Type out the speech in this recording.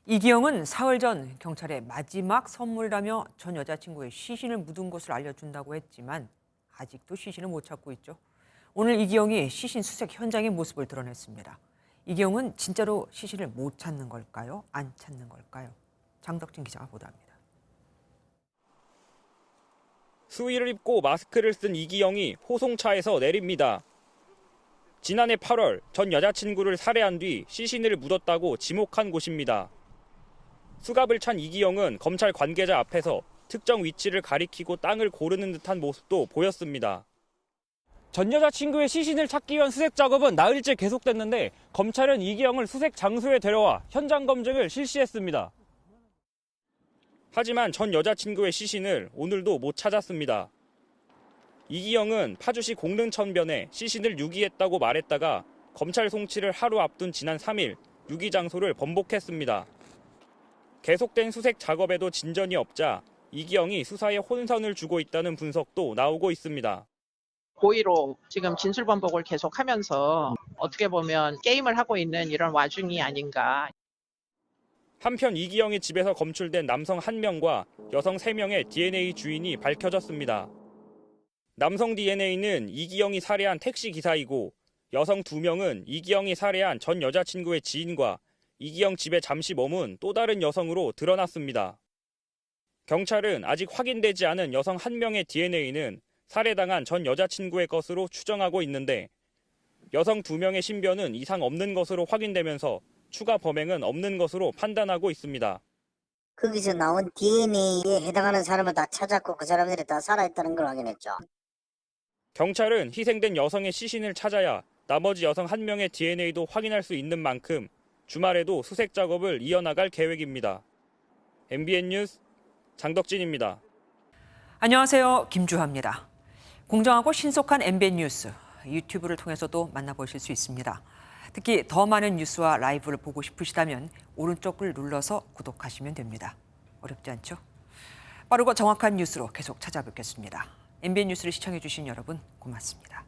이기영은 사흘 전 경찰에 마지막 선물이라며 전 여자친구의 시신을 묻은 것을 알려준다고 했지만 아직도 시신을 못 찾고 있죠. 오늘 이기영이 시신 수색 현장의 모습을 드러냈습니다. 이기영은 진짜로 시신을 못 찾는 걸까요? 안 찾는 걸까요? 장덕진 기자가 보도합니다. 수의를 입고 마스크를 쓴 이기영이 호송차에서 내립니다. 지난해 8월 전 여자친구를 살해한 뒤 시신을 묻었다고 지목한 곳입니다. 수갑을 찬 이기영은 검찰 관계자 앞에서 특정 위치를 가리키고 땅을 고르는 듯한 모습도 보였습니다. 전 여자친구의 시신을 찾기 위한 수색 작업은 나흘째 계속됐는데 검찰은 이기영을 수색 장소에 데려와 현장 검증을 실시했습니다. 하지만 전 여자친구의 시신을 오늘도 못 찾았습니다. 이기영은 파주시 공릉천변에 시신을 유기했다고 말했다가 검찰 송치를 하루 앞둔 지난 3일 유기 장소를 번복했습니다. 계속된 수색 작업에도 진전이 없자 이기영이 수사에 혼선을 주고 있다는 분석도 나오고 있습니다. 고의로 지금 진술 번복을 계속하면서 어떻게 보면 게임을 하고 있는 이런 와중이 아닌가. 한편 이기영의 집에서 검출된 남성 1명과 여성 3명의 DNA 주인이 밝혀졌습니다. 남성 DNA는 이기영이 살해한 택시 기사이고 여성 2명은 이기영이 살해한 전 여자친구의 지인과 이기영 집에 잠시 머문 또 다른 여성으로 드러났습니다. 경찰은 아직 확인되지 않은 여성 1명의 DNA는 살해당한 전 여자친구의 것으로 추정하고 있는데 여성 2명의 신변은 이상 없는 것으로 확인되면서 추가 범행은 없는 것으로 판단하고 있습니다. 거기서 나온 DNA에 해당하는 사람을 다 찾았고 그 사람들이 다 살아있다는 걸 확인했죠. 경찰은 희생된 여성의 시신을 찾아야 나머지 여성 1명의 DNA도 확인할 수 있는 만큼 주말에도 수색 작업을 이어나갈 계획입니다. MBN 뉴스 장덕진입니다. 안녕하세요. 김주하입니다. 공정하고 신속한 MBN 뉴스, 유튜브를 통해서도 만나보실 수 있습니다. 특히 더 많은 뉴스와 라이브를 보고 싶으시다면 오른쪽을 눌러서 구독하시면 됩니다. 어렵지 않죠? 빠르고 정확한 뉴스로 계속 찾아뵙겠습니다. MBN 뉴스를 시청해주신 여러분 고맙습니다.